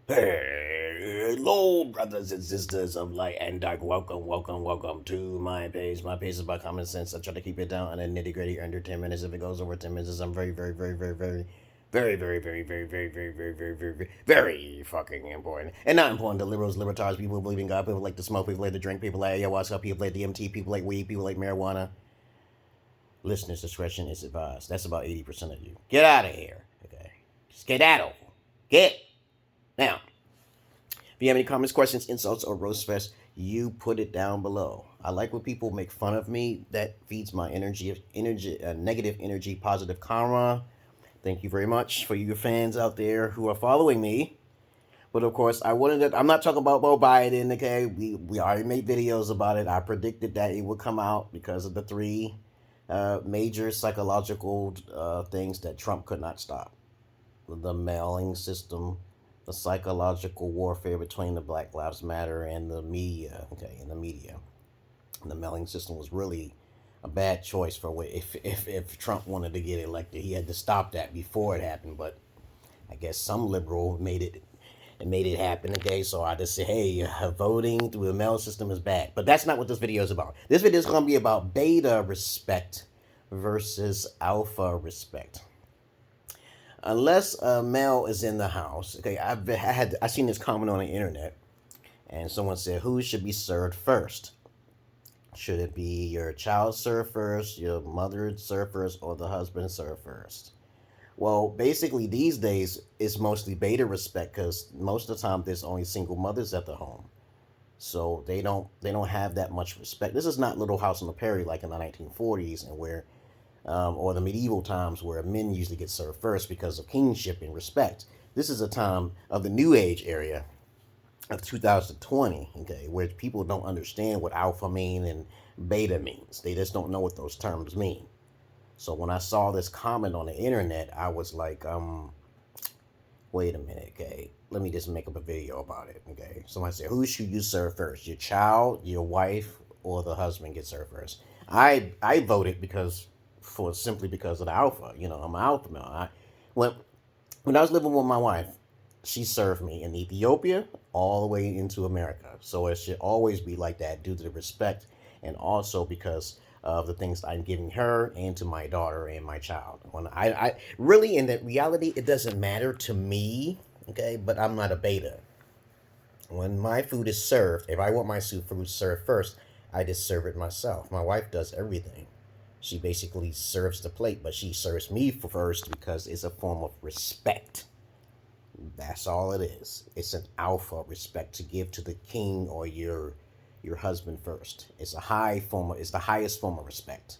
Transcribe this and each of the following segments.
Hello, brothers and sisters of light and dark. Welcome to my page. My page is about common sense. I try to keep it down on a nitty gritty under 10 minutes. If it goes over 10 minutes, I'm very fucking important. And not important to liberals, libertarians, people who believe in God, people like to smoke, people like to drink, people like ayahuasca, people like DMT, people like weed, people like marijuana. Listeners' discretion is advised. That's about 80% of you. Get out of here. Okay. Skedaddle. Get. Now, if you have any comments, questions, insults, or roast fest, you put it down below. I like when people make fun of me. That feeds my negative energy, positive karma. Thank you very much for you fans out there who are following me. But of course, I'm not talking about Joe Biden, okay? We already made videos about it. I predicted that it would come out because of the three major psychological things that Trump could not stop. The mailing system, the psychological warfare between the Black Lives Matter and the media. Okay, in the media, and the mailing system was really a bad choice for if Trump wanted to get elected. He had to stop that before it happened. But I guess some liberal made it happen. Okay, so I just say, hey, voting through the mail system is bad. But that's not what this video is about. This video is going to be about beta respect versus alpha respect. Unless a male is in the house, okay, I seen this comment on the internet, and someone said, who should be served first? Should it be your child served first, your mother served first, or the husband served first? Well, basically these days it's mostly beta respect because most of the time there's only single mothers at the home, so they don't have that much respect. This is not Little House on the Prairie like in the 1940s and where. Or the medieval times where men usually get served first because of kingship and respect. This is a time of the New Age area of 2020, okay, where people don't understand what alpha mean and beta means. They just don't know what those terms mean. So when I saw this comment on the internet, I was like, wait a minute, okay, let me just make up a video about it, okay. Somebody said, who should you serve first? Your child, your wife, or the husband get served first? I voted simply because of the alpha. You know, I'm an alpha male. When I was living with my wife, she served me in Ethiopia all the way into America. So it should always be like that due to the respect and also because of the things I'm giving her and to my daughter and my child. When I really, in that reality, it doesn't matter to me, okay, but I'm not a beta. When my food is served, if I want my food served first, I just serve it myself. My wife does everything. She basically serves the plate, but she serves me first because it's a form of respect. That's all it is. It's an alpha respect to give to the king or your husband first. It's the highest form of respect.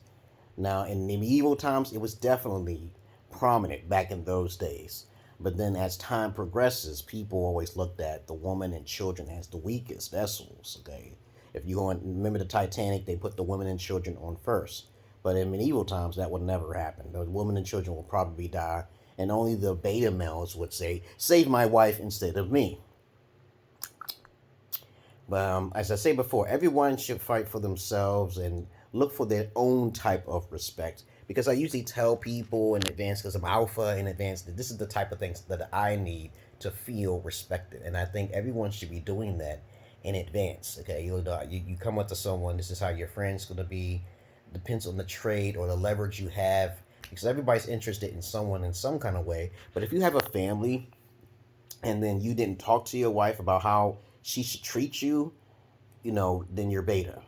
Now, in medieval times, it was definitely prominent back in those days. But then as time progresses, people always looked at the woman and children as the weakest vessels, okay? If you remember the Titanic, they put the women and children on first. But in medieval times, that would never happen. The women and children will probably die, and only the beta males would say, save my wife instead of me. But as I say before, everyone should fight for themselves and look for their own type of respect. Because I usually tell people in advance, because I'm alpha in advance, that this is the type of things that I need to feel respected. And I think everyone should be doing that in advance. Okay, you come up to someone, this is how your friend's going to be. Depends on the trade or the leverage you have, because everybody's interested in someone in some kind of way. But if you have a family and then you didn't talk to your wife about how she should treat you, then you're beta.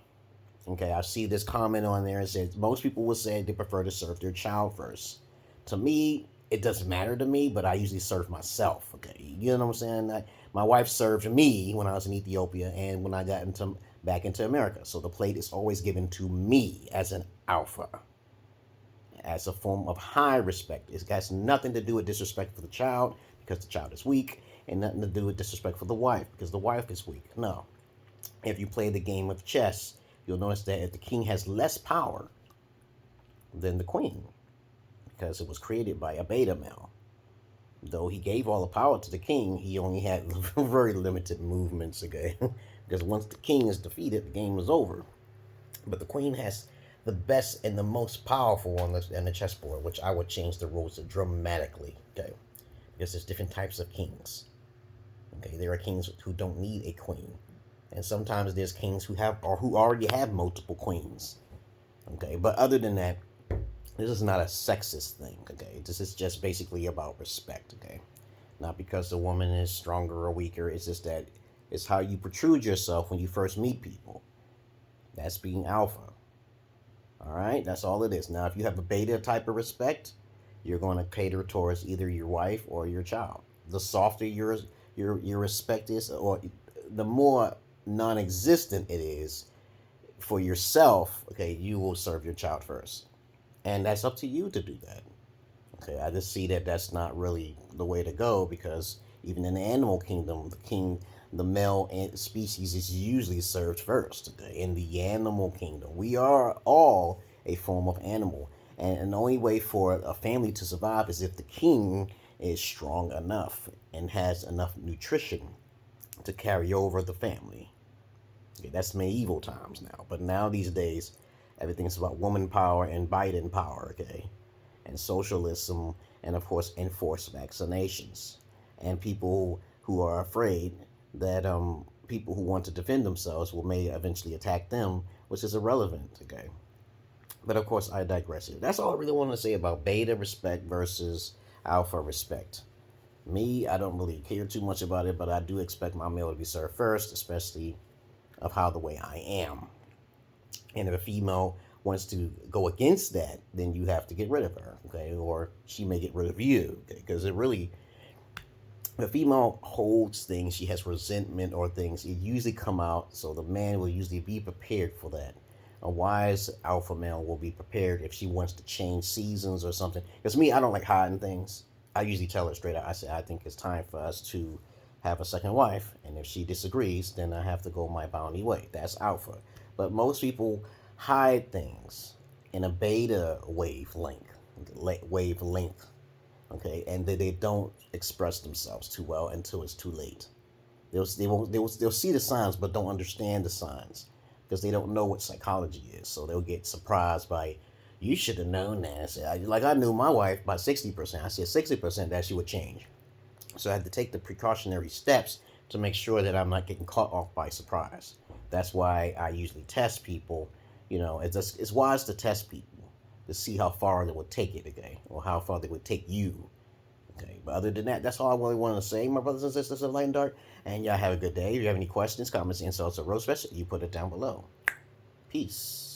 Okay, I see this comment on there and says most people will say they prefer to serve their child first. To me, it doesn't matter to me, but I usually serve myself. Okay, you know what I'm saying? My wife served me when I was in Ethiopia and when I got back into America. So the plate is always given to me as an alpha, as a form of high respect. It has nothing to do with disrespect for the child because the child is weak, and nothing to do with disrespect for the wife because the wife is weak. No. If you play the game of chess, you'll notice that if the king has less power than the queen, because it was created by a beta male. Though he gave all the power to the king, he only had very limited movements, okay? Because once the king is defeated, the game is over. But the queen has the best and the most powerful on the chessboard, which I would change the rules dramatically, okay? Because there's different types of kings. Okay, there are kings who don't need a queen, and sometimes there's kings who have or who already have multiple queens. Okay, but other than that, this is not a sexist thing. Okay, this is just basically about respect. Okay, not because the woman is stronger or weaker. It's just that it's how you protrude yourself when you first meet people. That's being alpha. All right, that's all it is. Now, if you have a beta type of respect, you're going to cater towards either your wife or your child. The softer your respect is, or the more non-existent it is for yourself. Okay, you will serve your child first, and that's up to you to do that. Okay, I just see that that's not really the way to go because even in the animal kingdom, the male species is usually served first. Okay, in the animal kingdom, we are all a form of animal, and the only way for a family to survive is if the king is strong enough and has enough nutrition to carry over the family. Okay, that's medieval times now, but now these days, everything's about woman power and Biden power. Okay, and socialism, and of course enforced vaccinations, and people who are afraid that people who want to defend themselves will may eventually attack them, which is irrelevant. Okay, but of course I digress here. That's all I really want to say about beta respect versus alpha respect. Me, I don't really care too much about it, but I do expect my male to be served first, especially of how the way I am. And if a female wants to go against that, then you have to get rid of her, okay? Or she may get rid of you, okay? Because it really, if a female holds things, she has resentment or things, it usually come out, so the man will usually be prepared for that. A wise alpha male will be prepared if she wants to change seasons or something. Because me, I don't like hiding things. I usually tell her straight out. I say, I think it's time for us to have a second wife. And if she disagrees, then I have to go my bounty way. That's alpha. But most people hide things in a beta wavelength, okay, and they don't express themselves too well until it's too late. They'll see the signs but don't understand the signs because they don't know what psychology is. So they'll get surprised by, you should have known that. Like I knew my wife by 60%. I said 60% that she would change. So I had to take the precautionary steps to make sure that I'm not getting caught off by surprise. That's why I usually test people. It's wise to test people to see how far they would take it, okay, or how far they would take you. Okay, but other than that, that's all I really want to say, my brothers and sisters of Light and Dark. And y'all have a good day. If you have any questions, comments, insults, or roast fest, you put it down below. Peace.